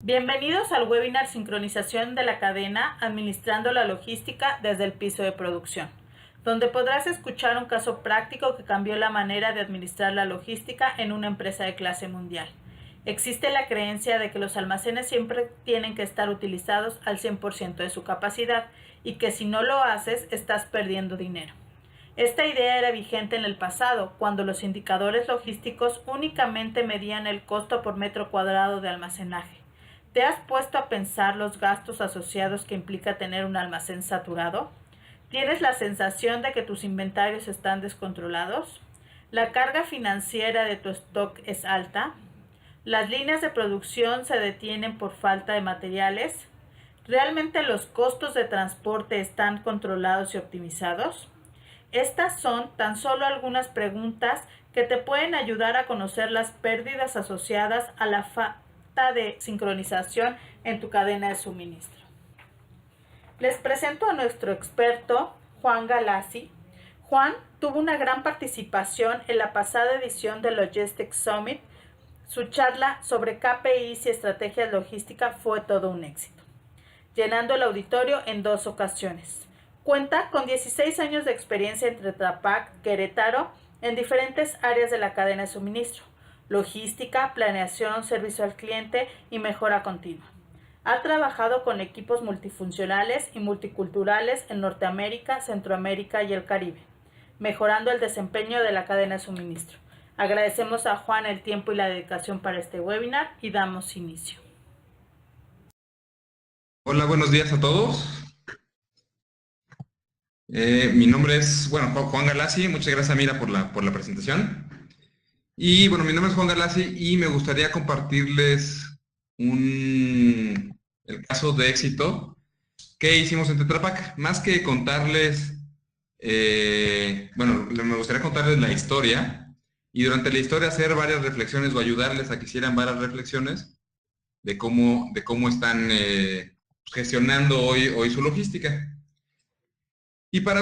Bienvenidos al webinar Sincronización de la cadena administrando la logística desde el piso de producción, donde podrás escuchar un caso práctico que cambió la manera de administrar la logística en una empresa de clase mundial. Existe la creencia de que los almacenes siempre tienen que estar utilizados al 100% de su capacidad y que si no lo haces estás perdiendo dinero. Esta idea era vigente en el pasado, cuando los indicadores logísticos únicamente medían el costo por metro cuadrado de almacenaje. ¿Te has puesto a pensar los gastos asociados que implica tener un almacén saturado? ¿Tienes la sensación de que tus inventarios están descontrolados? ¿La carga financiera de tu stock es alta? ¿Las líneas de producción se detienen por falta de materiales? ¿Realmente los costos de transporte están controlados y optimizados? Estas son tan solo algunas preguntas que te pueden ayudar a conocer las pérdidas asociadas a la falta de sincronización en tu cadena de suministro. Les presento a nuestro experto, Juan Galassi. Juan tuvo una gran participación en la pasada edición del Logistics Summit. Su charla sobre KPIs y estrategias logísticas fue todo un éxito, llenando el auditorio en 2 ocasiones. Cuenta con 16 años de experiencia en Tetra Pak, Querétaro, en diferentes áreas de la cadena de suministro: logística, planeación, servicio al cliente y mejora continua. Ha trabajado con equipos multifuncionales y multiculturales en Norteamérica, Centroamérica y el Caribe, mejorando el desempeño de la cadena de suministro. Agradecemos a Juan el tiempo y la dedicación para este webinar y damos inicio. Hola, buenos días a todos. Mi nombre es, Juan Galassi. Muchas gracias, Mira, por la presentación. Y bueno, mi nombre es Juan Galassi y me gustaría compartirles el caso de éxito que hicimos en Tetra Pak. Más que contarles, me gustaría contarles la historia y durante la historia hacer varias reflexiones o ayudarles a que hicieran varias reflexiones de cómo están gestionando hoy su logística. Y para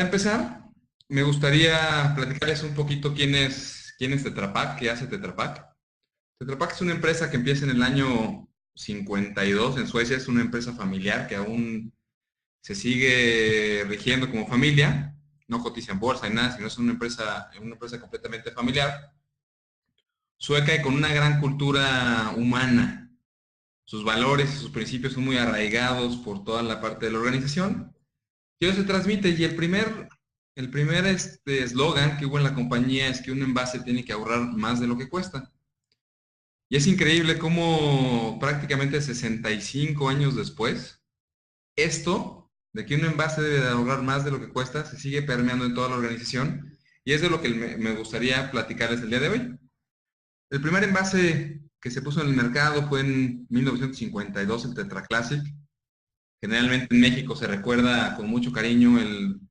empezar, me gustaría platicarles un poquito quién es Tetra Pak, qué hace Tetra Pak. Tetra Pak es una empresa que empieza en el año 52 en Suecia. Es una empresa familiar que aún se sigue rigiendo como familia, no cotiza en bolsa ni nada, sino es una empresa completamente familiar, sueca y con una gran cultura humana. Sus valores y sus principios son muy arraigados por toda la parte de la organización. Y eso se transmite, y el primer eslogan que hubo en la compañía es que un envase tiene que ahorrar más de lo que cuesta. Y es increíble cómo prácticamente 65 años después, esto de que un envase debe de ahorrar más de lo que cuesta se sigue permeando en toda la organización, y es de lo que me gustaría platicarles el día de hoy. El primer envase que se puso en el mercado fue en 1952, el Tetra Classic. Generalmente en México se recuerda con mucho cariño el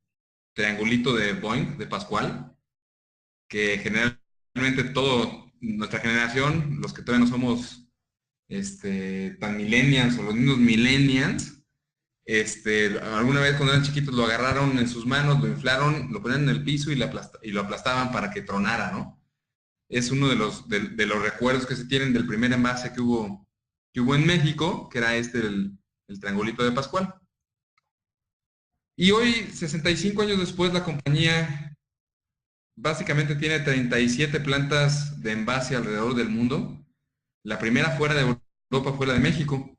triangulito de Boeing, de Pascual, que generalmente nuestra generación, los que todavía no somos tan millennials o los mismos millennials, alguna vez cuando eran chiquitos lo agarraron en sus manos, lo inflaron, lo ponían en el piso y lo aplastaban para que tronara, ¿no? Es uno de los recuerdos que se tienen del primer envase que hubo en México, que era el triangulito de Pascual. Y hoy, 65 años después, la compañía básicamente tiene 37 plantas de envase alrededor del mundo. La primera fuera de Europa fue la de México.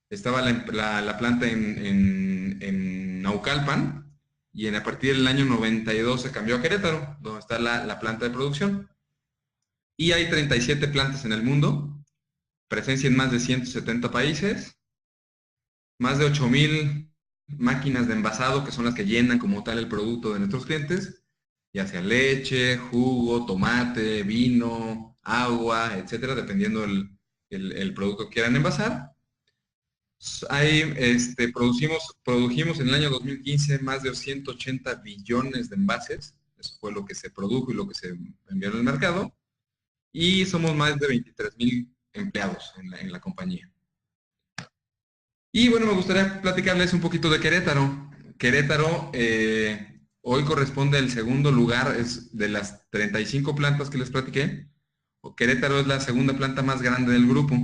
Estaba la planta en Naucalpan, y a partir del año 92 se cambió a Querétaro, donde está la planta de producción. Y hay 37 plantas en el mundo, presencia en más de 170 países, más de 8,000 máquinas de envasado, que son las que llenan como tal el producto de nuestros clientes, ya sea leche, jugo, tomate, vino, agua, etcétera, dependiendo el producto que quieran envasar. Produjimos en el año 2015 más de 180 billones de envases. Eso fue lo que se produjo y lo que se envió en el mercado. Y somos más de 23,000 empleados en la compañía. Y bueno, me gustaría platicarles un poquito de Querétaro. Querétaro hoy corresponde al segundo lugar, es de las 35 plantas que les platiqué. Querétaro es la segunda planta más grande del grupo.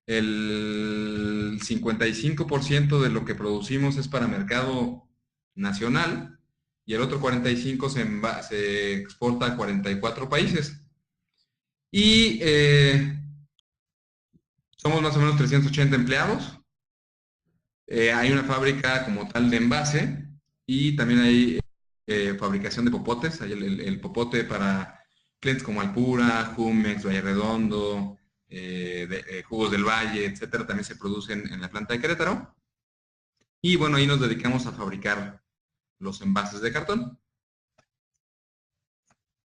el 55% de lo que producimos es para mercado nacional y el otro 45% se exporta a 44 países. Y somos más o menos 380 empleados. Hay una fábrica como tal de envase y también hay fabricación de popotes. Hay el popote para clientes como Alpura, Jumex, Valle Redondo, Jugos del Valle, etcétera, también se producen en la planta de Querétaro. Y bueno, ahí nos dedicamos a fabricar los envases de cartón.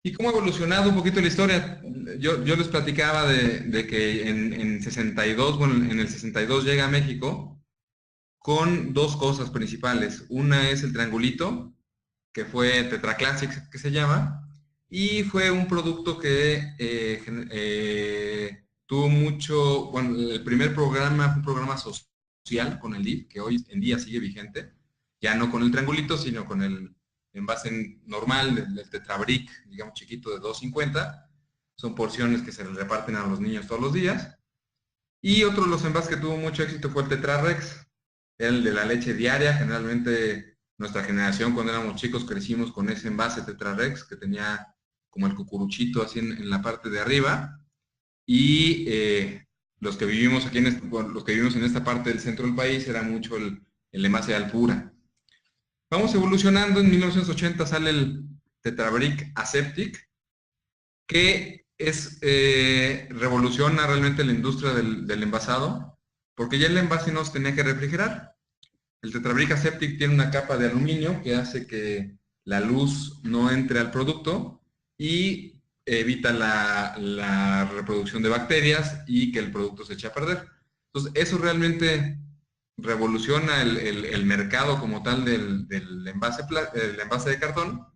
¿Y cómo ha evolucionado un poquito la historia? Yo les platicaba de que en 62, bueno, en el 62 llega a México con dos cosas principales. Una es el triangulito, que fue Tetra Classic, que se llama, y fue un producto que tuvo mucho, bueno, el primer programa fue un programa social con el DIF, que hoy en día sigue vigente, ya no con el triangulito, sino con el envase normal, el Tetrabric, digamos chiquito de 250, son porciones que se les reparten a los niños todos los días. Y otro de los envases que tuvo mucho éxito fue el Tetra Rex, el de la leche diaria. Generalmente nuestra generación cuando éramos chicos crecimos con ese envase Tetra Rex que tenía como el cucuruchito así en la parte de arriba. Y los que vivimos aquí los que vivimos en esta parte del centro del país era mucho el envase de Alpura. Vamos evolucionando. En 1980 sale el Tetrabric Aseptic, que revoluciona realmente la industria del envasado, porque ya el envase no se tenía que refrigerar. El Tetrabric Aseptic tiene una capa de aluminio que hace que la luz no entre al producto y evita la reproducción de bacterias y que el producto se eche a perder. Entonces, eso realmente revoluciona el mercado como tal del envase de cartón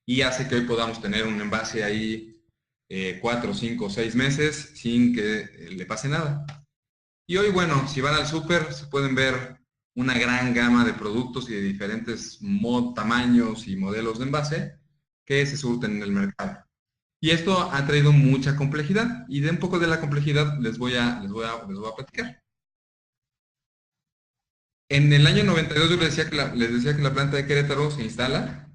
y hace que hoy podamos tener un envase ahí 4, 5, 6 meses sin que le pase nada. Y hoy, bueno, si van al súper, se pueden ver una gran gama de productos y de diferentes tamaños y modelos de envase que se surten en el mercado. Y esto ha traído mucha complejidad. Y de un poco de la complejidad les voy a platicar. En el año 92 yo les decía que la planta de Querétaro se instala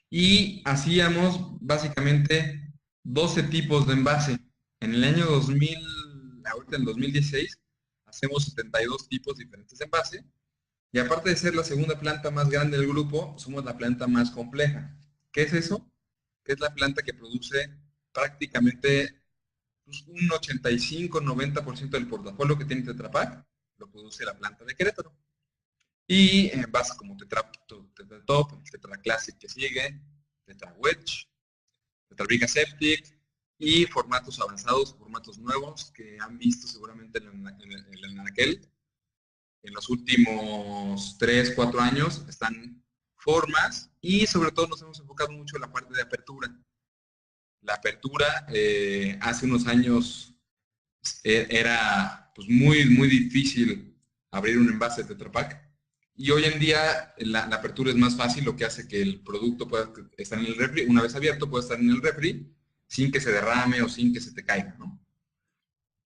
y hacíamos básicamente 12 tipos de envase. En el año 2000, ahorita en el 2016, hacemos 72 tipos diferentes de envase. Y aparte de ser la segunda planta más grande del grupo, somos la planta más compleja. ¿Qué es eso? Es la planta que produce prácticamente pues, un 85-90% del portafolio que tiene Tetra Pak, lo produce la planta de Querétaro. Y envases como Tetra Top, Tetra Classic que sigue, Tetra Wedge, Tetrabric Aseptic y formatos avanzados, formatos nuevos que han visto seguramente en el anaquel. En los últimos 3, 4 años están formas y sobre todo nos hemos enfocado mucho en la parte de apertura. La apertura hace unos años era pues, muy, muy difícil abrir un envase de Tetra Pak y hoy en día la apertura es más fácil, lo que hace que el producto pueda estar en el refri, una vez abierto puede estar en el refri sin que se derrame o sin que se te caiga, ¿no?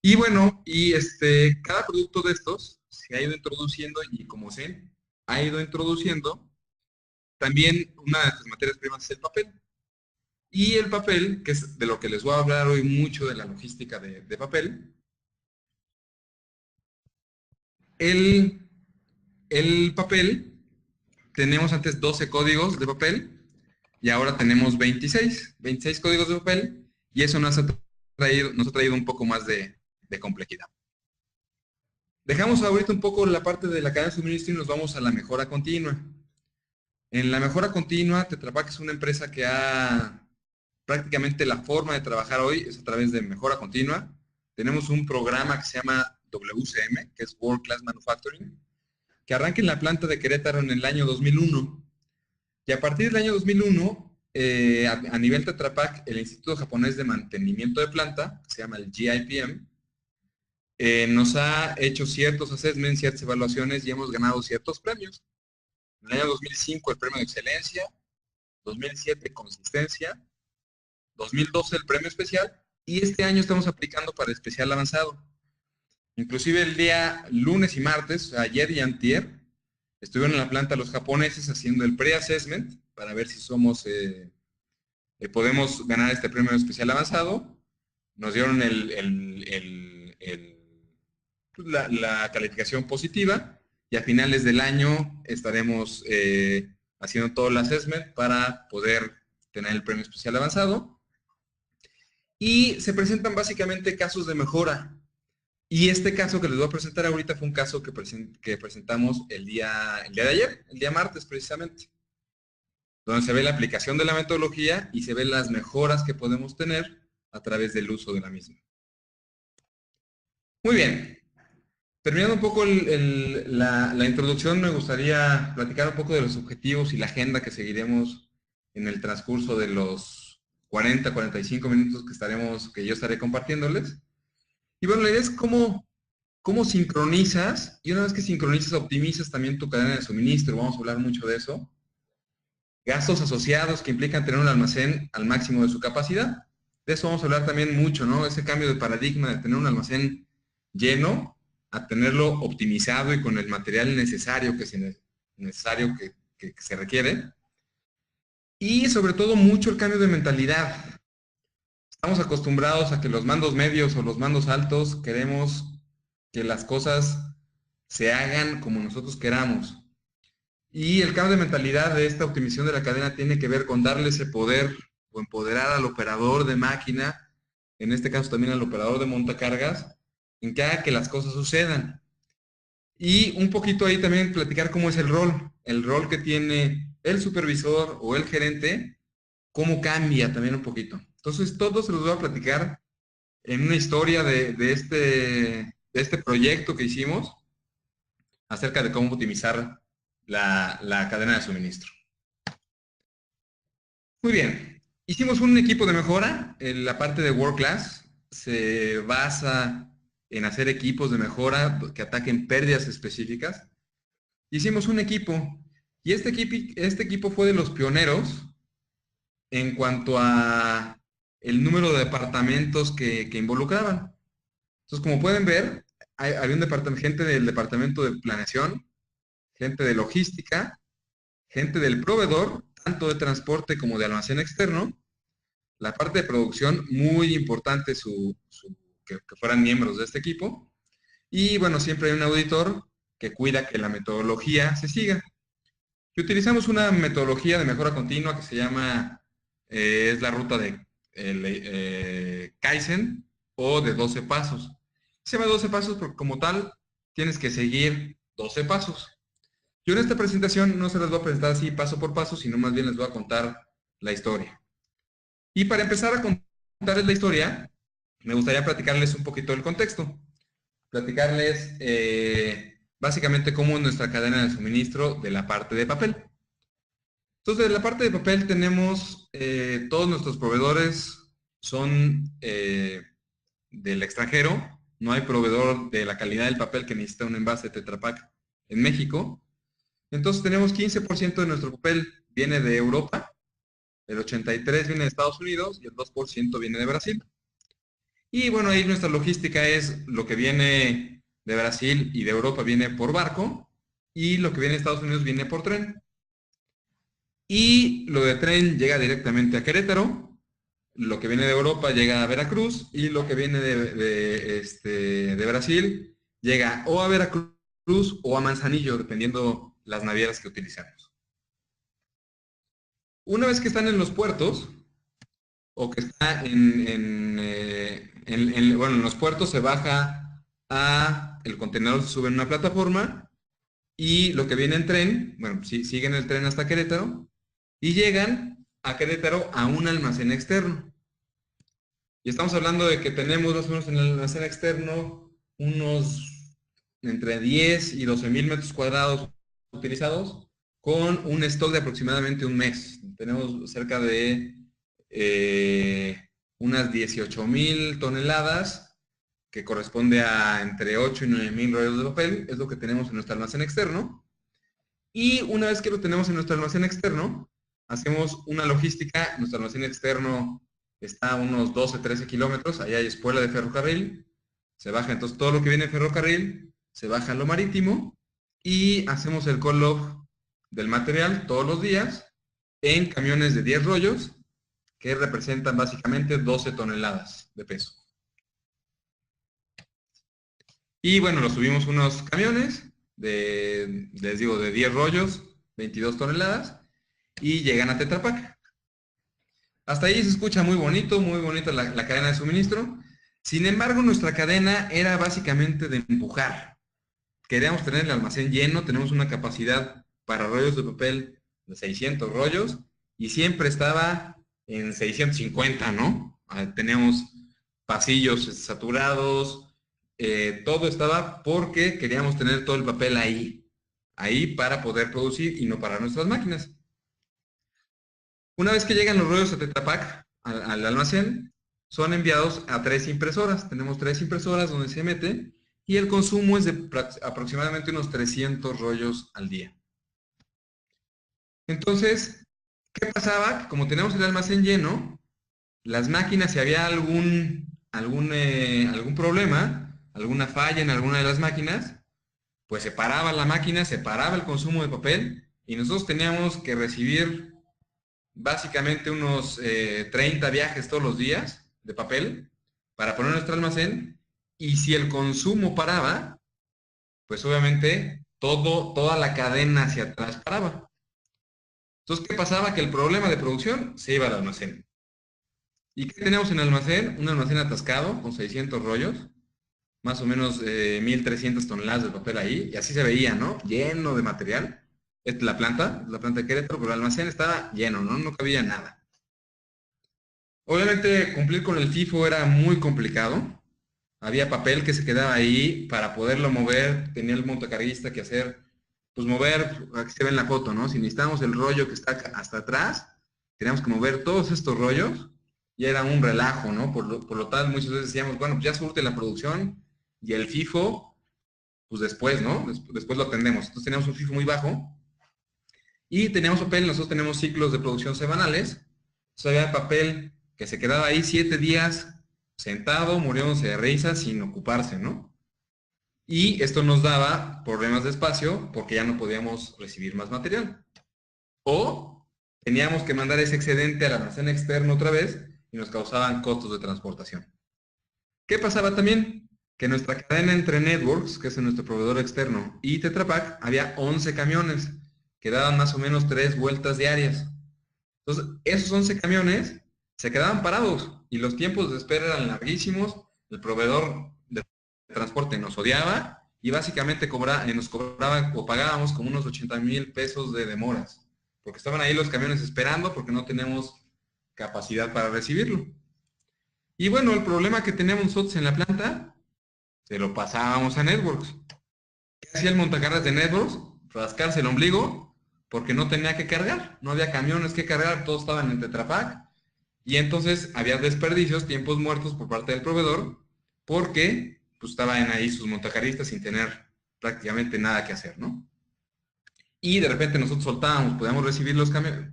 Y bueno, cada producto de estos se ha ido introduciendo y como se ha ido introduciendo, también una de las materias primas es el papel. Y el papel, que es de lo que les voy a hablar hoy mucho de la logística de papel, el papel, tenemos antes 12 códigos de papel y ahora tenemos 26 códigos de papel y eso nos ha traído un poco más de complejidad. Dejamos ahorita un poco la parte de la cadena de suministro y nos vamos a la mejora continua. En la mejora continua, Tetra Pak es una empresa que prácticamente la forma de trabajar hoy es a través de mejora continua. Tenemos un programa que se llama WCM, que es World Class Manufacturing, que arranca en la planta de Querétaro en el año 2001. Y a partir del año 2001, a nivel Tetra Pak, el Instituto Japonés de Mantenimiento de Planta, que se llama el GIPM, nos ha hecho ciertos assessments, ciertas evaluaciones y hemos ganado ciertos premios. En el año 2005 el premio de excelencia, 2007 consistencia, 2012 el premio especial y este año estamos aplicando para especial avanzado. Inclusive el día lunes y martes, ayer y antier, estuvieron en la planta los japoneses haciendo el pre-assessment para ver si podemos ganar este premio especial avanzado. Nos dieron la calificación positiva y a finales del año estaremos haciendo todo el assessment para poder tener el premio especial avanzado. Y se presentan básicamente casos de mejora. Y este caso que les voy a presentar ahorita fue un caso que presentamos el día de ayer, el día martes precisamente, donde se ve la aplicación de la metodología y se ven las mejoras que podemos tener a través del uso de la misma. Muy bien. Terminando un poco la introducción, me gustaría platicar un poco de los objetivos y la agenda que seguiremos en el transcurso de los 40-45 minutos que yo estaré compartiéndoles. Y bueno, la idea es cómo sincronizas, y una vez que sincronizas, optimizas también tu cadena de suministro. Vamos a hablar mucho de eso. Gastos asociados que implican tener un almacén al máximo de su capacidad. De eso vamos a hablar también mucho, ¿no? Ese cambio de paradigma de tener un almacén lleno a tenerlo optimizado y con el material necesario que se requiere. Y sobre todo mucho el cambio de mentalidad. Estamos acostumbrados a que los mandos medios o los mandos altos queremos que las cosas se hagan como nosotros queramos. Y el cambio de mentalidad de esta optimización de la cadena tiene que ver con darle ese poder o empoderar al operador de máquina, en este caso también al operador de montacargas, en que haga que las cosas sucedan. Y un poquito ahí también platicar cómo es el rol que tiene el supervisor o el gerente, cómo cambia también un poquito. Entonces, todo se los voy a platicar en una historia de este proyecto que hicimos acerca de cómo optimizar la cadena de suministro. Muy bien. Hicimos un equipo de mejora. En la parte de World Class se basa en hacer equipos de mejora que ataquen pérdidas específicas. Hicimos un equipo y este equipo fue de los pioneros en cuanto a el número de departamentos que involucraban. Entonces, como pueden ver, había gente del departamento de planeación, gente de logística, gente del proveedor, tanto de transporte como de almacén externo. La parte de producción, muy importante que fueran miembros de este equipo. Y bueno, siempre hay un auditor que cuida que la metodología se siga. Y utilizamos una metodología de mejora continua que se llama, es la ruta de Kaizen o de 12 pasos. Se llama 12 pasos porque como tal tienes que seguir 12 pasos. Yo en esta presentación no se las voy a presentar así paso por paso, sino más bien les voy a contar la historia. Y para empezar a contarles la historia, me gustaría platicarles un poquito del contexto. Platicarles básicamente cómo es nuestra cadena de suministro de la parte de papel. Entonces, de la parte de papel tenemos todos nuestros proveedores son del extranjero. No hay proveedor de la calidad del papel que necesita un envase Tetra Pak en México. Entonces tenemos 15% de nuestro papel viene de Europa, el 83% viene de Estados Unidos y el 2% viene de Brasil. Y bueno, ahí nuestra logística es lo que viene de Brasil y de Europa viene por barco y lo que viene de Estados Unidos viene por tren. Y lo de tren llega directamente a Querétaro, lo que viene de Europa llega a Veracruz y lo que viene de Brasil llega o a Veracruz o a Manzanillo, dependiendo las navieras que utilicemos. Una vez que están en los puertos, o que está en los puertos, se baja el contenedor, se sube en una plataforma y lo que viene en tren, bueno, siguen el tren hasta Querétaro y llegan a Querétaro a un almacén externo. Y estamos hablando de que tenemos más o menos en el almacén externo unos entre 10 y 12,000 metros cuadrados utilizados con un stock de aproximadamente un mes. Tenemos cerca de unas 18,000 toneladas que corresponde a entre 8 y 9,000 rollos de papel, es lo que tenemos en nuestro almacén externo. Y una vez que lo tenemos en nuestro almacén externo, hacemos una logística. Nuestro almacén externo está a unos 12-13 kilómetros, allá hay espuela de ferrocarril, Se baja entonces todo lo que viene en ferrocarril, se baja a lo marítimo y hacemos el call-off del material todos los días en camiones de 10 rollos que representan básicamente 12 toneladas de peso. Y bueno, lo subimos unos camiones les digo, de 10 rollos, 22 toneladas, y llegan a Tetra Pak. Hasta ahí se escucha muy bonita la cadena de suministro. Sin embargo, nuestra cadena era básicamente de empujar. Queríamos tener el almacén lleno, tenemos una capacidad para rollos de papel de 600 rollos, y siempre estaba en 650, ¿no? Tenemos pasillos saturados, todo estaba porque queríamos tener todo el papel ahí para poder producir y no para nuestras máquinas. Una vez que llegan los rollos a Tetra Pak, al almacén, son enviados a 3 impresoras. Tenemos 3 impresoras donde se mete y el consumo es de aproximadamente unos 300 rollos al día. Entonces, ¿qué pasaba? Como tenemos el almacén lleno, las máquinas, si había algún problema, alguna falla en alguna de las máquinas, pues se paraba la máquina, se paraba el consumo de papel y nosotros teníamos que recibir básicamente unos 30 viajes todos los días de papel para poner nuestro almacén, y si el consumo paraba, pues obviamente toda la cadena hacia atrás paraba. Entonces, ¿qué pasaba? Que el problema de producción se iba al almacén. ¿Y qué tenemos en el almacén? Un almacén atascado con 600 rollos, más o menos 1.300 toneladas de papel ahí, y así se veía, ¿no? Lleno de material. Esta es la planta de Querétaro, pero el almacén estaba lleno, ¿no? No cabía nada. Obviamente cumplir con el FIFO era muy complicado. Había papel que se quedaba ahí para poderlo mover, tenía el montacarguista que hacer, pues mover, aquí se ve en la foto, ¿no? Si necesitamos el rollo que está hasta atrás, teníamos que mover todos estos rollos y era un relajo, ¿no? Por lo tal, muchas veces decíamos, bueno, pues ya surte la producción y el FIFO, pues después, ¿no? Después lo atendemos. Entonces teníamos un FIFO muy bajo y teníamos papel, nosotros tenemos ciclos de producción semanales, entonces había papel que se quedaba ahí 7 días sentado, muriéndose de risa sin ocuparse, ¿no? Y esto nos daba problemas de espacio porque ya no podíamos recibir más material. O teníamos que mandar ese excedente al almacén externo otra vez y nos causaban costos de transportación. ¿Qué pasaba también? Que nuestra cadena entre Networks, que es nuestro proveedor externo, y Tetra Pak, había 11 camiones que daban más o menos 3 vueltas diarias. Entonces, esos 11 camiones se quedaban parados y los tiempos de espera eran larguísimos. El proveedor de transporte nos odiaba y básicamente nos cobraba o pagábamos como unos 80,000 pesos de demoras, porque estaban ahí los camiones esperando porque no tenemos capacidad para recibirlo. Y bueno, el problema que teníamos nosotros en la planta, se lo pasábamos a Networks. ¿Qué hacía el montacargas de Networks? Rascarse el ombligo porque no tenía que cargar, no había camiones que cargar, todos estaban en Tetra Pak. Y entonces había desperdicios, tiempos muertos por parte del proveedor, porque pues, estaban ahí sus montacarguistas sin tener prácticamente nada que hacer, ¿no? Y de repente nosotros soltábamos, podíamos recibir los camiones,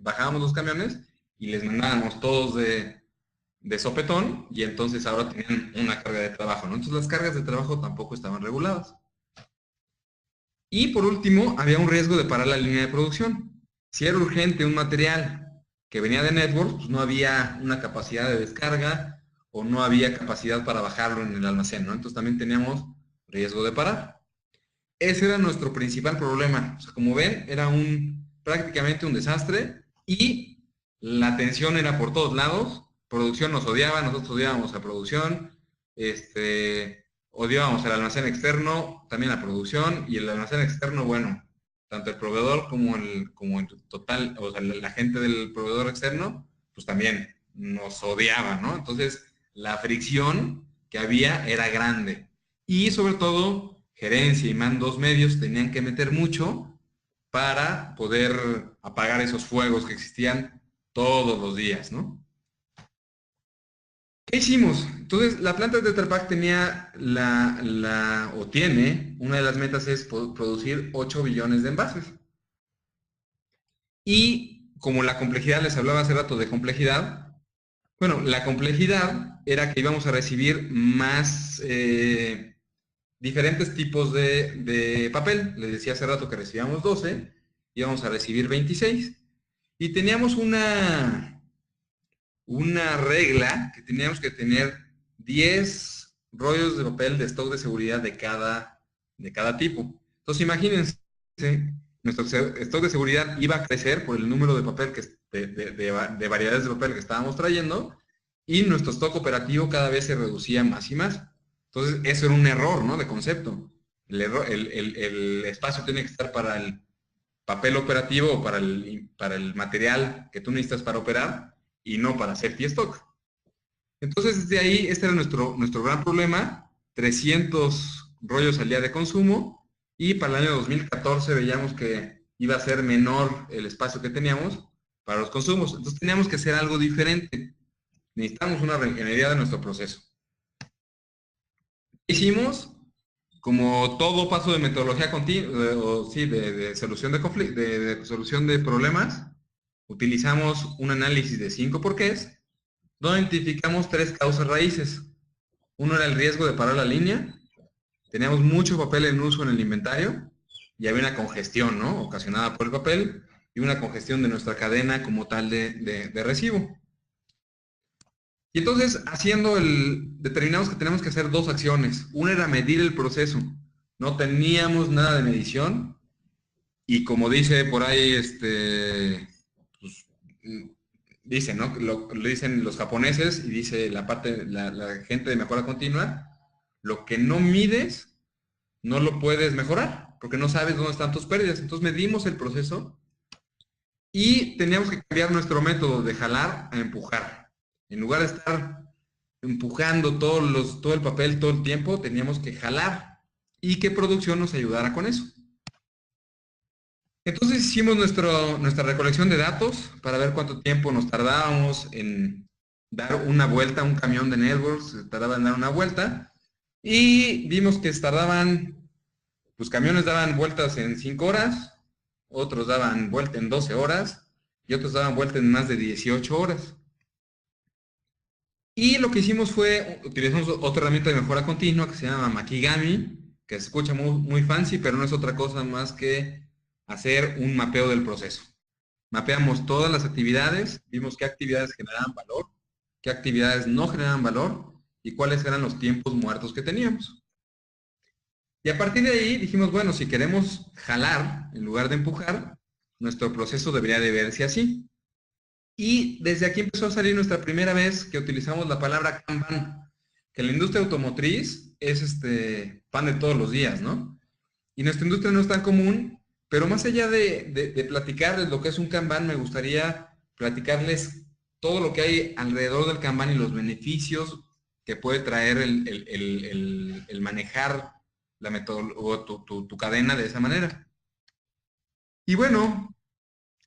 bajábamos los camiones y les mandábamos todos de sopetón, y entonces ahora tenían una carga de trabajo, ¿no? Entonces las cargas de trabajo tampoco estaban reguladas. Y por último, había un riesgo de parar la línea de producción. Si era urgente un material que venía de Networks, pues no había una capacidad de descarga o no había capacidad para bajarlo en el almacén, ¿no? Entonces también teníamos riesgo de parar. Ese era nuestro principal problema. O sea, como ven, era prácticamente un desastre y la tensión era por todos lados. Producción nos odiaba, nosotros odiábamos a producción, odiábamos al almacén externo, también a producción, y el almacén externo, bueno, tanto el proveedor como en total, o sea, la gente del proveedor externo, pues también nos odiaba, ¿no? Entonces, la fricción que había era grande. Y sobre todo, gerencia y mandos medios tenían que meter mucho para poder apagar esos fuegos que existían todos los días, ¿no? ¿Qué hicimos? Entonces, la planta de Tetra Pak tenía o tiene, una de las metas es producir 8 billones de envases. Y como la complejidad, les hablaba hace rato de complejidad, Bueno, la complejidad era que íbamos a recibir más diferentes tipos de papel. Les decía hace rato que recibíamos 12, íbamos a recibir 26. Y teníamos una regla que teníamos que tener 10 rollos de papel de stock de seguridad de cada tipo. Entonces imagínense, nuestro stock de seguridad iba a crecer por el número de papel de variedades de papel que estábamos trayendo, y nuestro stock operativo cada vez se reducía más y más. Entonces eso era un error, ¿no? De concepto. El espacio tiene que estar para el papel operativo o para el material que tú necesitas para operar, y no para safety stock. Entonces, desde ahí, este era nuestro gran problema: 300 rollos al día de consumo, y para el año 2014 veíamos que iba a ser menor el espacio que teníamos para los consumos. Entonces, teníamos que hacer algo diferente. Necesitamos una reingeniería de nuestro proceso. Hicimos, como todo paso de metodología continua, o sí, de solución de conflictos, de solución de problemas, utilizamos un análisis de 5 porqués, donde identificamos 3 causas raíces. Uno era el riesgo de parar la línea, teníamos mucho papel en uso en el inventario, y había una congestión, ¿no?, ocasionada por el papel, y una congestión de nuestra cadena como tal de recibo. Y entonces, determinamos que tenemos que hacer 2 acciones. Una era medir el proceso. No teníamos nada de medición, y como dice por ahí, pues, dicen, ¿no? Lo dicen los japoneses, y dice la gente de mejora continua: lo que no mides, no lo puedes mejorar, porque no sabes dónde están tus pérdidas. Entonces medimos el proceso, y teníamos que cambiar nuestro método de jalar a empujar. En lugar de estar empujando todo el papel todo el tiempo, teníamos que jalar, y que producción nos ayudara con eso. Entonces hicimos nuestra recolección de datos para ver cuánto tiempo nos tardábamos en dar una vuelta. Un camión de networks se tardaba en dar una vuelta, y vimos que pues camiones daban vueltas en 5 horas, otros daban vuelta en 12 horas, y otros daban vuelta en más de 18 horas. Y lo que hicimos fue, utilizamos otra herramienta de mejora continua que se llama Makigami, que se escucha muy, muy fancy, pero no es otra cosa más que hacer un mapeo del proceso. Mapeamos todas las actividades, vimos qué actividades generaban valor, qué actividades no generaban valor, y cuáles eran los tiempos muertos que teníamos. Y a partir de ahí dijimos, bueno, si queremos jalar en lugar de empujar, nuestro proceso debería de verse así. Y desde aquí empezó a salir nuestra primera vez que utilizamos la palabra Kanban, que en la industria automotriz es pan de todos los días, ¿no? Y nuestra industria no es tan común, pero más allá de platicarles lo que es un Kanban, me gustaría platicarles todo lo que hay alrededor del Kanban y los beneficios que puede traer el manejar la metodología, tu cadena de esa manera. Y bueno,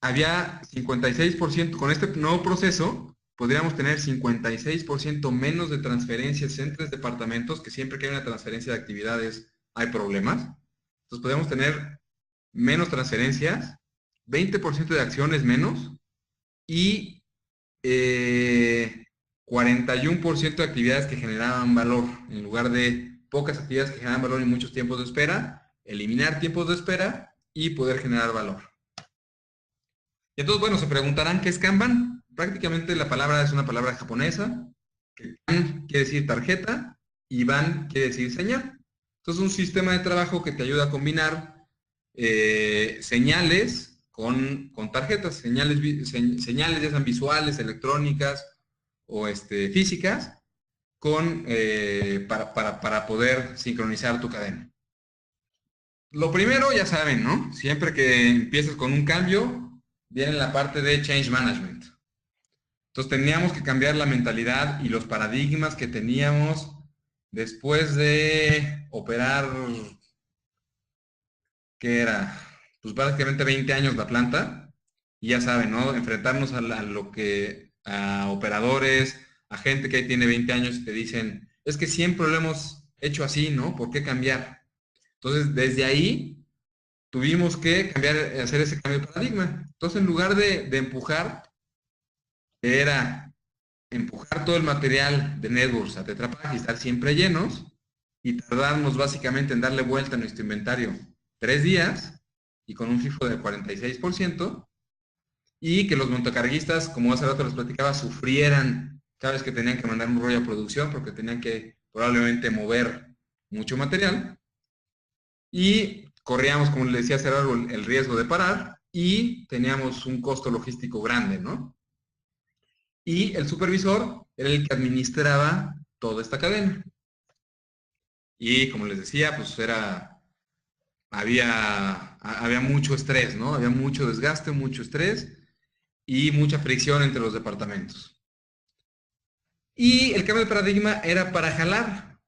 había 56%, con este nuevo proceso, podríamos tener 56% menos de transferencias entre departamentos, que siempre que hay una transferencia de actividades hay problemas. Entonces podríamos tener menos transferencias, 20% de acciones menos, y 41% de actividades que generaban valor. En lugar de pocas actividades que generan valor y muchos tiempos de espera, eliminar tiempos de espera y poder generar valor. Y entonces, bueno, se preguntarán qué es Kanban. Prácticamente la palabra es una palabra japonesa, que Kan quiere decir tarjeta y Ban quiere decir señal. Entonces, un sistema de trabajo que te ayuda a combinar señales con tarjetas, señales ya sean visuales, electrónicas o físicas, para poder sincronizar tu cadena. Lo primero, ya saben, ¿no? Siempre que empieces con un cambio, viene la parte de change management. Entonces teníamos que cambiar la mentalidad y los paradigmas que teníamos después de operar, ¿qué era? Pues básicamente 20 años la planta. Y ya saben, ¿no? Enfrentarnos a operadores, a gente que ahí tiene 20 años y te dicen, es que siempre lo hemos hecho así, ¿no? ¿Por qué cambiar? Entonces, desde ahí tuvimos que hacer ese cambio de paradigma. Entonces, en lugar de empujar, que era empujar todo el material de Networks a Tetra Pak y estar siempre llenos, y tardarnos básicamente en darle vuelta a nuestro inventario 3 días, y con un FIFO del 46%, y que los montacarguistas, como hace rato les platicaba, sufrieran cada vez que tenían que mandar un rollo a producción, porque tenían que probablemente mover mucho material, y corríamos, como les decía hace rato, el riesgo de parar, y teníamos un costo logístico grande, ¿no? Y el supervisor era el que administraba toda esta cadena. Y como les decía, pues había mucho estrés, ¿no? Había mucho desgaste, mucho estrés y mucha fricción entre los departamentos. Y el cambio de paradigma era para jalar.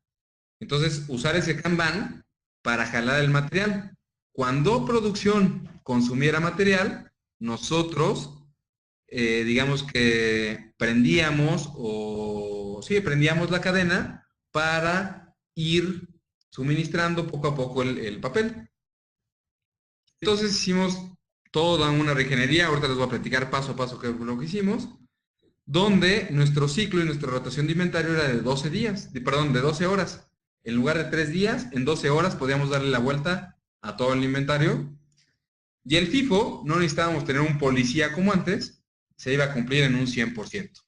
Entonces, usar ese Kanban para jalar el material. Cuando producción consumiera material, nosotros, digamos que prendíamos la cadena para ir suministrando poco a poco el papel. Entonces hicimos toda una reingeniería, ahorita les voy a platicar paso a paso qué es lo que hicimos, donde nuestro ciclo y nuestra rotación de inventario era de 12 horas. En lugar de 3 días, en 12 horas podíamos darle la vuelta a todo el inventario. Y el FIFO, no necesitábamos tener un policía como antes, se iba a cumplir en un 100%.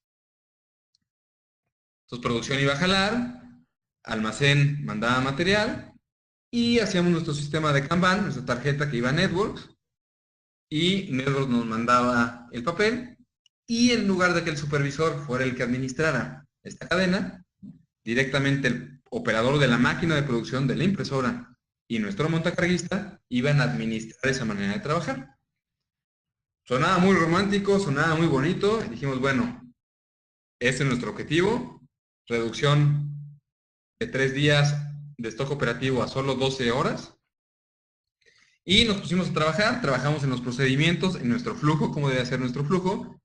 Entonces producción iba a jalar, almacén mandaba material, y hacíamos nuestro sistema de Kanban, nuestra tarjeta que iba a Networks, y Networks nos mandaba el papel, y en lugar de que el supervisor fuera el que administrara esta cadena, directamente el operador de la máquina de producción de la impresora y nuestro montacarguista iban a administrar esa manera de trabajar. Sonaba muy romántico, sonaba muy bonito, y dijimos, bueno, este es nuestro objetivo, reducción de 3 días de stock operativo a solo 12 horas, y nos pusimos a trabajar, trabajamos en los procedimientos, en nuestro flujo, cómo debe ser nuestro flujo,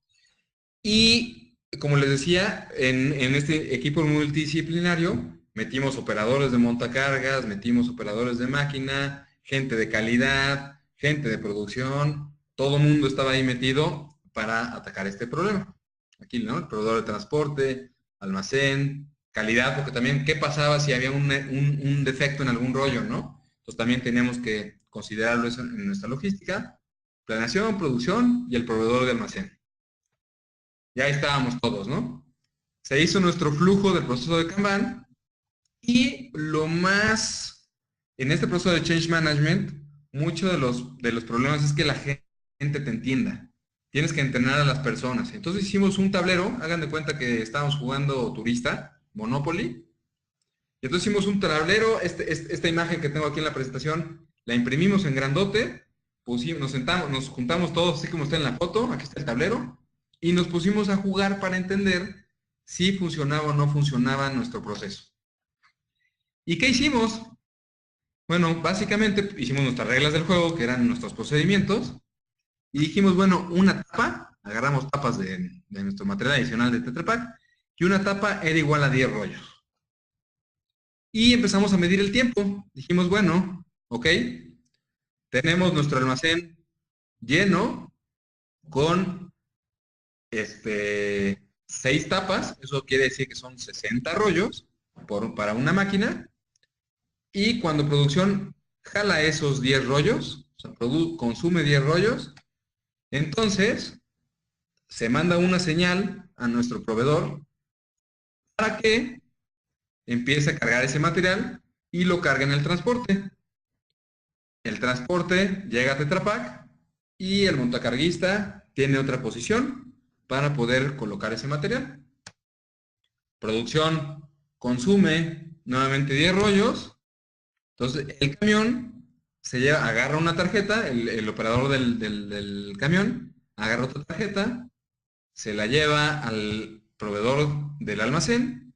y como les decía, en este equipo multidisciplinario metimos operadores de montacargas, metimos operadores de máquina, gente de calidad, gente de producción, todo el mundo estaba ahí metido para atacar este problema. Aquí, ¿no? El proveedor de transporte, almacén, calidad, porque también, ¿qué pasaba si había un defecto en algún rollo, ¿no? Entonces también teníamos que considerarlo eso en nuestra logística, planeación, producción y el proveedor de almacén. Ya estábamos todos, ¿no? Se hizo nuestro flujo del proceso de Kanban, y en este proceso de Change Management, muchos de los problemas es que la gente te entienda. Tienes que entrenar a las personas. Entonces hicimos un tablero, hagan de cuenta que estábamos jugando turista, Monopoly. Y entonces hicimos un tablero, esta imagen que tengo aquí en la presentación, la imprimimos en grandote, nos juntamos todos así como está en la foto, aquí está el tablero, y nos pusimos a jugar para entender si funcionaba o no funcionaba nuestro proceso. ¿Y qué hicimos? Bueno, básicamente hicimos nuestras reglas del juego, que eran nuestros procedimientos, y dijimos, bueno, una tapa, agarramos tapas de nuestro material adicional de Tetra Pak, y una tapa era igual a 10 rollos. Y empezamos a medir el tiempo. Dijimos, bueno, ok, tenemos nuestro almacén lleno con 6 tapas, eso quiere decir que son 60 rollos para una máquina, y cuando producción jala esos 10 rollos, o sea, consume 10 rollos, entonces se manda una señal a nuestro proveedor para que empiece a cargar ese material y lo cargue en el transporte. El transporte llega a Tetra Pak y el montacarguista tiene otra posición para poder colocar ese material. Producción consume nuevamente 10 rollos. Entonces el camión agarra una tarjeta, el operador del camión agarra otra tarjeta, se la lleva al proveedor del almacén,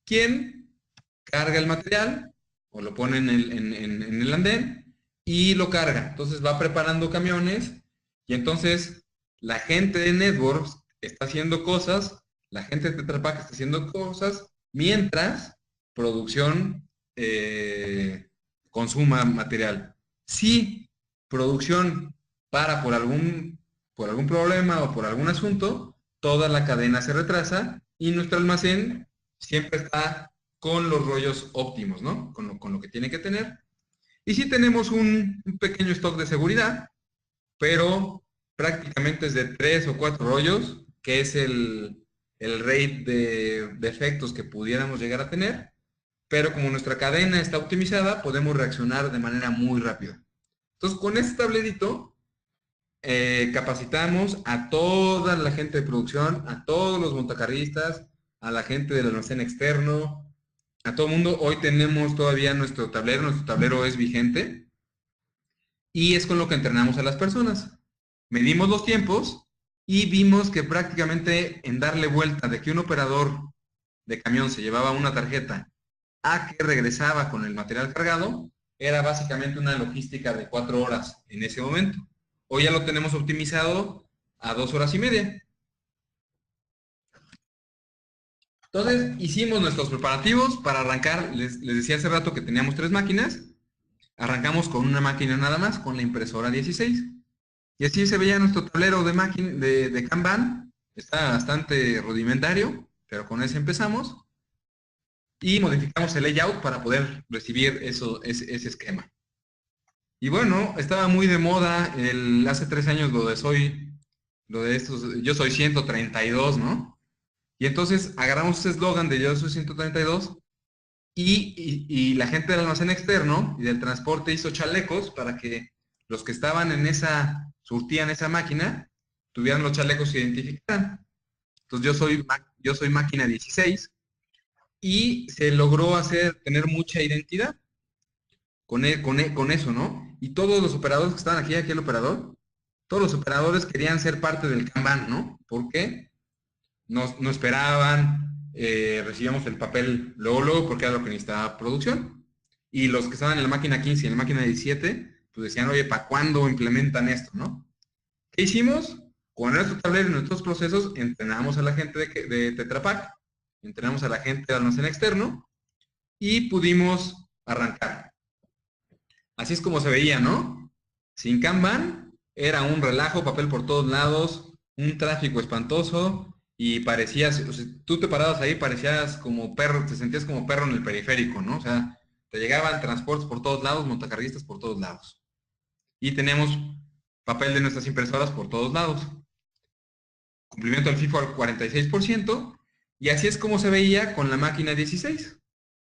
quien carga el material o lo pone en el andén y lo carga. Entonces va preparando camiones, y entonces la gente de Networks está haciendo cosas, la gente de Tetra Pak está haciendo cosas, mientras producción consuma material. Si producción para por algún problema o por algún asunto, toda la cadena se retrasa y nuestro almacén siempre está con los rollos óptimos, ¿no? Con lo que tiene que tener. Y sí tenemos un pequeño stock de seguridad, pero prácticamente es de 3 o 4 rollos, que es el rate de defectos que pudiéramos llegar a tener, pero como nuestra cadena está optimizada, podemos reaccionar de manera muy rápida. Entonces, con este tablerito, capacitamos a toda la gente de producción, a todos los montacarristas, a la gente del almacén externo, a todo el mundo. Hoy tenemos todavía nuestro tablero es vigente y es con lo que entrenamos a las personas. Medimos los tiempos y vimos que prácticamente en darle vuelta de que un operador de camión se llevaba una tarjeta a que regresaba con el material cargado, era básicamente una logística de 4 horas en ese momento. Hoy ya lo tenemos optimizado a 2 horas y media. Entonces, hicimos nuestros preparativos para arrancar. Les decía hace rato que teníamos 3 máquinas. Arrancamos con una máquina nada más, con la impresora 16. Y así se veía nuestro tablero de Kanban. Está bastante rudimentario, pero con ese empezamos. Y modificamos el layout para poder recibir ese esquema. Y bueno, estaba muy de moda hace 3 años yo soy 132, ¿no? Y entonces agarramos ese eslogan de yo soy 132 y la gente del almacén externo y del transporte hizo chalecos para que los que estaban surtían esa máquina, tuvieran los chalecos que identificaran. Entonces yo soy máquina 16 y se logró tener mucha identidad con eso, ¿no? Y todos los operadores que estaban aquí el operador, todos los operadores querían ser parte del Kanban, ¿no? ¿Por qué? No esperaban, recibíamos el papel luego, porque era lo que necesitaba producción. Y los que estaban en la máquina 15 y en la máquina 17, pues decían, oye, ¿para cuándo implementan esto, no? ¿Qué hicimos? Con nuestro tablero y nuestros procesos, entrenamos a la gente de Tetra Pak, entrenamos a la gente del almacén externo y pudimos arrancar. Así es como se veía, ¿no? Sin Kanban, era un relajo, papel por todos lados, un tráfico espantoso y parecías, o sea, tú te parabas ahí, parecías como perro, te sentías como perro en el periférico, ¿no? O sea, te llegaban transportes por todos lados, montacarguistas por todos lados. Y teníamos papel de nuestras impresoras por todos lados. Cumplimiento del FIFO al 46%, y así es como se veía con la máquina 16.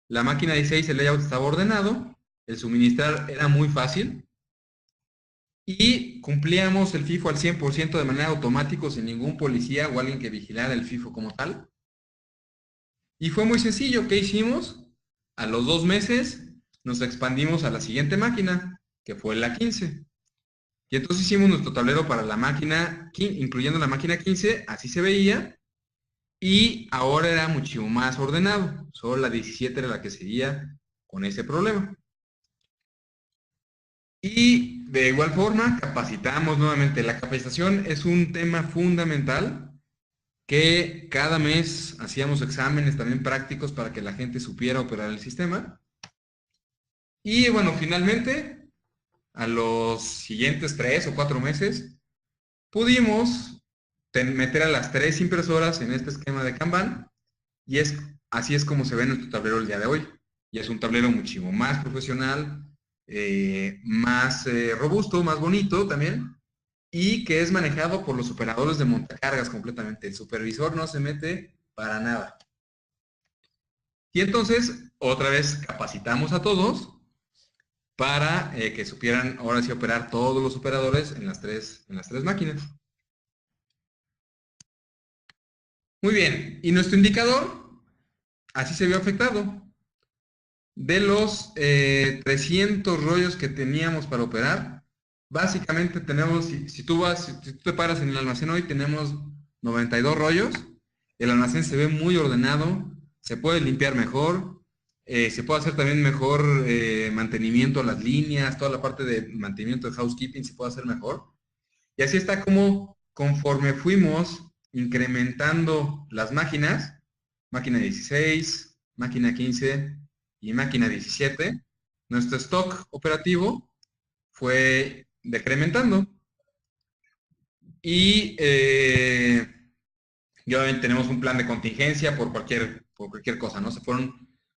La máquina 16, el layout estaba ordenado, el suministrar era muy fácil, y cumplíamos el FIFO al 100% de manera automática, sin ningún policía o alguien que vigilara el FIFO como tal. Y fue muy sencillo. ¿Qué hicimos? A los 2 meses nos expandimos a la siguiente máquina, que fue la 15. Y entonces hicimos nuestro tablero para la máquina, incluyendo la máquina 15, así se veía. Y ahora era mucho más ordenado. Solo la 17 era la que seguía con ese problema. Y de igual forma, capacitamos nuevamente. La capacitación es un tema fundamental que cada mes hacíamos exámenes también prácticos para que la gente supiera operar el sistema. Y bueno, finalmente, a los siguientes 3 o 4 meses, pudimos meter a las 3 impresoras en este esquema de Kanban y así es como se ve nuestro tablero el día de hoy. Y es un tablero muchísimo más profesional, más robusto, más bonito también, y que es manejado por los operadores de montacargas completamente. El supervisor no se mete para nada. Y entonces, otra vez capacitamos a todos para que supieran ahora sí operar todos los operadores en las tres máquinas. Muy bien, y nuestro indicador así se vio afectado. De los 300 rollos que teníamos para operar, básicamente tenemos, si tú te paras en el almacén hoy, tenemos 92 rollos. El almacén se ve muy ordenado, se puede limpiar mejor, se puede hacer también mejor mantenimiento a las líneas, toda la parte de mantenimiento de housekeeping se puede hacer mejor. Y así está como conforme fuimos incrementando las máquinas, máquina 16, máquina 15 y máquina 17, nuestro stock operativo fue decrementando. Y Y obviamente tenemos un plan de contingencia por cualquier cosa, ¿no?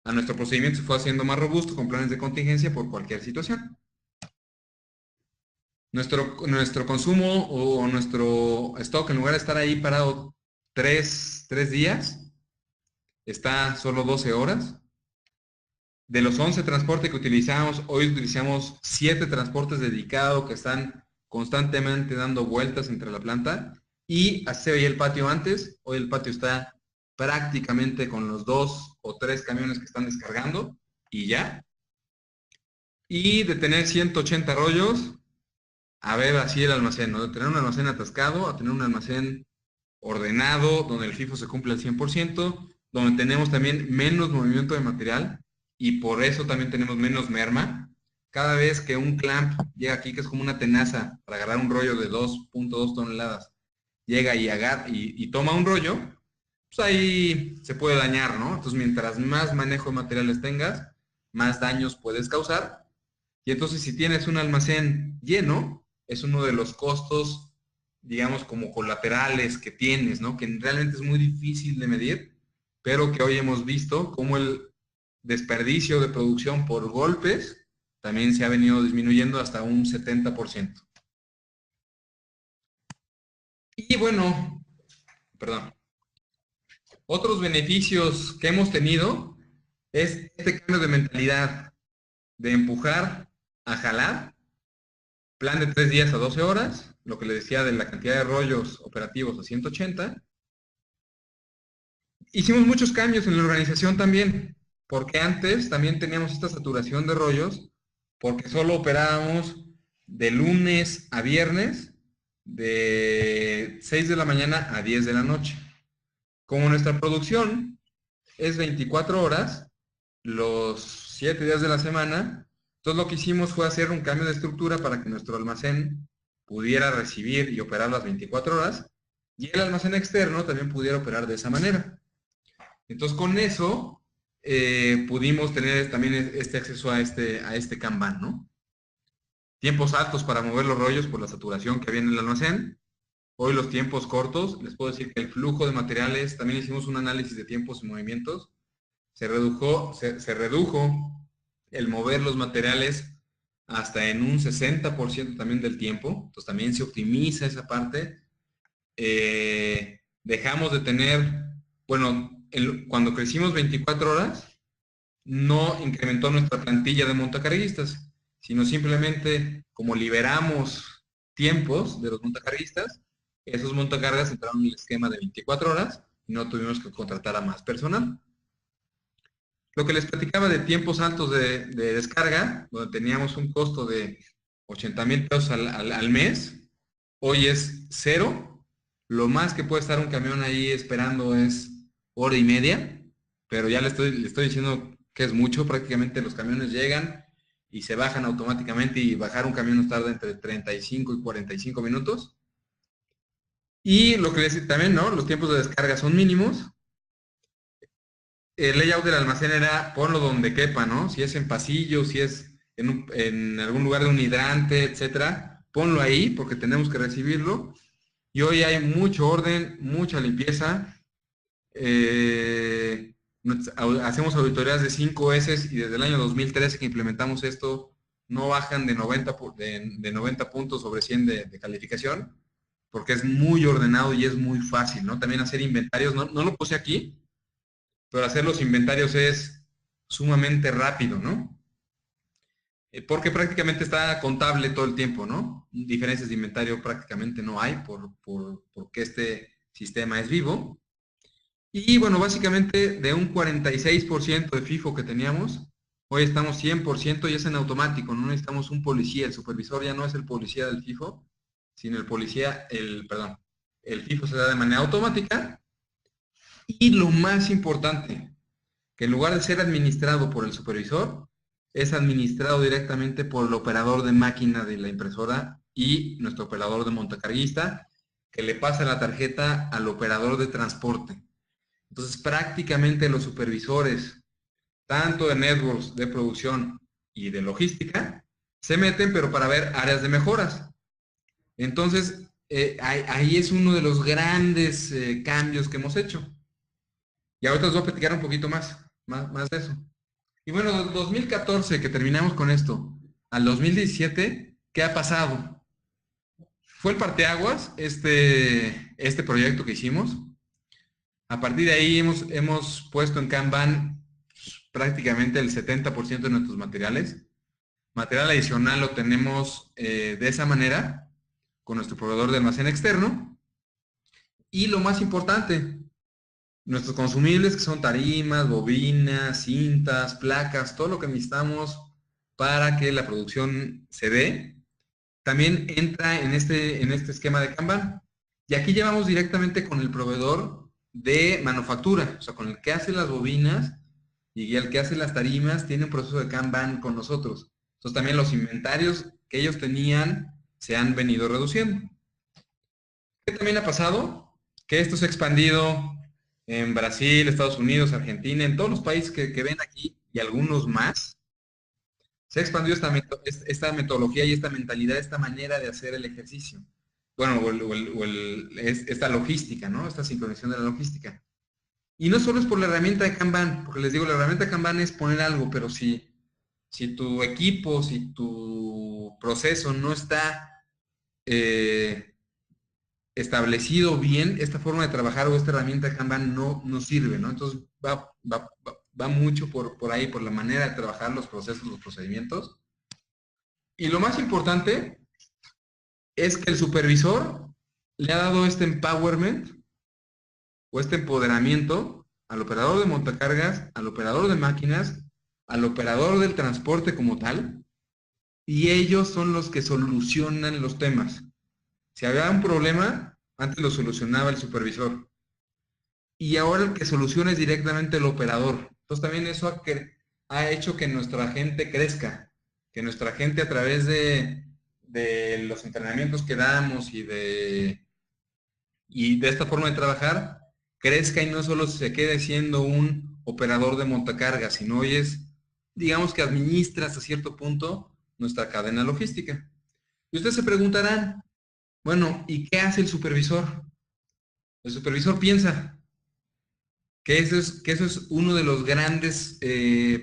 A nuestro procedimiento se fue haciendo más robusto con planes de contingencia por cualquier situación. Nuestro consumo o nuestro stock, en lugar de estar ahí parado tres días, está solo 12 horas. De los 11 transportes que utilizamos, hoy utilizamos 7 transportes dedicados que están constantemente dando vueltas entre la planta. Y así se veía el patio antes. Hoy el patio está prácticamente con los 2 o 3 camiones que están descargando y ya. Y de tener 180 rollos, a ver así el almacén, ¿no? De tener un almacén atascado a tener un almacén ordenado, donde el FIFO se cumple al 100%, donde tenemos también menos movimiento de material y por eso también tenemos menos merma. Cada vez que un clamp llega aquí, que es como una tenaza para agarrar un rollo de 2.2 toneladas, llega y toma un rollo, pues ahí se puede dañar, ¿no? Entonces, mientras más manejo de materiales tengas, más daños puedes causar. Y entonces, si tienes un almacén lleno, es uno de los costos, digamos, como colaterales que tienes, ¿no? Que realmente es muy difícil de medir, pero que hoy hemos visto cómo el desperdicio de producción por golpes también se ha venido disminuyendo hasta un 70%. Y bueno, perdón, otros beneficios que hemos tenido es este cambio de mentalidad, de empujar a jalar, plan de 3 días a 12 horas, lo que le decía de la cantidad de rollos operativos a 180. Hicimos muchos cambios en la organización también, porque antes también teníamos esta saturación de rollos, porque solo operábamos de lunes a viernes, de 6 de la mañana a 10 de la noche. Como nuestra producción es 24 horas, los 7 días de la semana, entonces lo que hicimos fue hacer un cambio de estructura para que nuestro almacén pudiera recibir y operar las 24 horas, y el almacén externo también pudiera operar de esa manera. Entonces con eso pudimos tener también este acceso a este Kanban, ¿no? Tiempos altos para mover los rollos por la saturación que había en el almacén. Hoy los tiempos cortos, les puedo decir que el flujo de materiales, también hicimos un análisis de tiempos y movimientos, se redujo el mover los materiales hasta en un 60% también del tiempo, entonces también se optimiza esa parte. Dejamos de tener, bueno, cuando crecimos 24 horas, no incrementó nuestra plantilla de montacarguistas, sino simplemente como liberamos tiempos de los montacarguistas, esos montacargas entraron en el esquema de 24 horas y no tuvimos que contratar a más personal. Lo que les platicaba de tiempos altos de descarga, donde teníamos un costo de 80,000 pesos al mes, hoy es 0. Lo más que puede estar un camión ahí esperando es hora y media, pero ya le estoy diciendo que es mucho. Prácticamente los camiones llegan y se bajan automáticamente, y bajar un camión nos tarda entre 35 y 45 minutos. Y lo que les decía también, ¿no? Los tiempos de descarga son mínimos. El layout del almacén era ponlo donde quepa, ¿no? Si es en pasillo, si es en algún lugar de un hidrante, etcétera, ponlo ahí porque tenemos que recibirlo. Y hoy hay mucho orden, mucha limpieza. Hacemos auditorías de 5 S y desde el año 2013 que implementamos esto, no bajan de 90 puntos sobre 100 de calificación, porque es muy ordenado y es muy fácil, ¿no? También hacer inventarios, no lo puse aquí, pero hacer los inventarios es sumamente rápido, ¿no? Porque prácticamente está contable todo el tiempo, ¿no? Diferencias de inventario prácticamente no hay porque este sistema es vivo. Y bueno, básicamente de un 46% de FIFO que teníamos, hoy estamos 100% y es en automático, no necesitamos un policía. El supervisor ya no es el policía del FIFO, sino el FIFO se da de manera automática. Y lo más importante, que en lugar de ser administrado por el supervisor, es administrado directamente por el operador de máquina de la impresora y nuestro operador de montacarguista, que le pasa la tarjeta al operador de transporte. Entonces, prácticamente los supervisores, tanto de networks, de producción y de logística, se meten, pero para ver áreas de mejoras. Entonces, ahí es uno de los grandes cambios que hemos hecho. Y ahorita os voy a platicar un poquito más de eso. Y bueno, 2014 que terminamos con esto, al 2017, ¿qué ha pasado? Fue el parteaguas, este proyecto que hicimos. A partir de ahí hemos puesto en Kanban prácticamente el 70% de nuestros materiales. Material adicional lo tenemos de esa manera, con nuestro proveedor de almacén externo. Y lo más importante, nuestros consumibles, que son tarimas, bobinas, cintas, placas, todo lo que necesitamos para que la producción se dé, también entra en este esquema de Kanban. Y aquí llevamos directamente con el proveedor de manufactura, o sea, con el que hace las bobinas y el que hace las tarimas, tiene un proceso de Kanban con nosotros. Entonces también los inventarios que ellos tenían se han venido reduciendo. ¿Qué también ha pasado? Que esto se ha expandido en Brasil, Estados Unidos, Argentina, en todos los países que ven aquí y algunos más. Se ha expandido esta metodología y esta mentalidad, esta manera de hacer el ejercicio. Bueno, esta logística, ¿no? Esta sincronización de la logística. Y no solo es por la herramienta de Kanban, porque les digo, la herramienta de Kanban es poner algo, pero si tu equipo, si tu proceso no está establecido bien, esta forma de trabajar o esta herramienta de Kanban no sirve, ¿no? Entonces va mucho por ahí, por la manera de trabajar los procesos, los procedimientos. Y lo más importante es que el supervisor le ha dado este empowerment o este empoderamiento al operador de montacargas, al operador de máquinas, al operador del transporte como tal, y ellos son los que solucionan los temas. Si había un problema, antes lo solucionaba el supervisor. Y ahora el que soluciona es directamente el operador. Entonces también eso ha hecho que nuestra gente crezca, que nuestra gente a través de los entrenamientos que damos y de esta forma de trabajar, crezca y no solo se quede siendo un operador de montacargas, sino hoy es, digamos que administra hasta cierto punto nuestra cadena logística. Y ustedes se preguntarán, bueno, ¿y qué hace el supervisor? El supervisor piensa que eso es uno de los grandes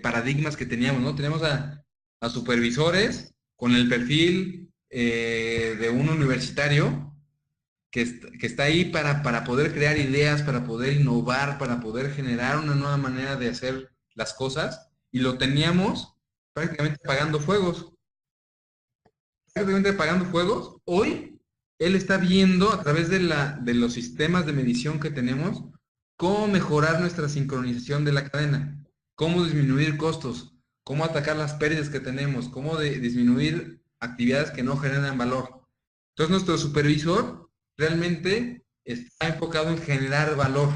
paradigmas que teníamos, ¿no? Tenemos a supervisores con el perfil de un universitario que está ahí para poder crear ideas, para poder innovar, para poder generar una nueva manera de hacer las cosas, y lo teníamos prácticamente apagando fuegos. Prácticamente apagando fuegos. Hoy, él está viendo a través de los sistemas de medición que tenemos, cómo mejorar nuestra sincronización de la cadena, cómo disminuir costos, cómo atacar las pérdidas que tenemos, cómo disminuir actividades que no generan valor. Entonces, nuestro supervisor realmente está enfocado en generar valor,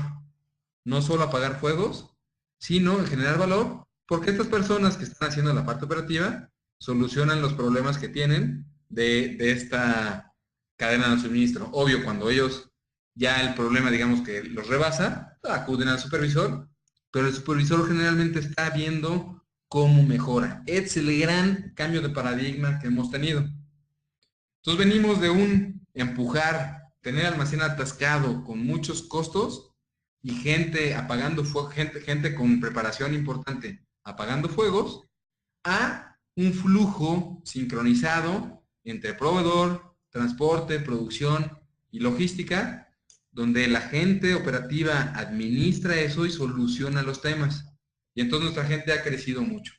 no solo apagar fuegos, sino en generar valor, porque estas personas que están haciendo la parte operativa solucionan los problemas que tienen de esta cadena de suministro. Obvio, cuando ellos ya el problema, digamos que los rebasa, acuden al supervisor, pero el supervisor generalmente está viendo cómo mejora. Es el gran cambio de paradigma que hemos tenido. Entonces venimos de un empujar, tener almacén atascado con muchos costos y gente apagando fuego, gente con preparación importante apagando fuegos, a un flujo sincronizado entre proveedor, transporte, producción y logística, donde la gente operativa administra eso y soluciona los temas. Y entonces nuestra gente ha crecido mucho.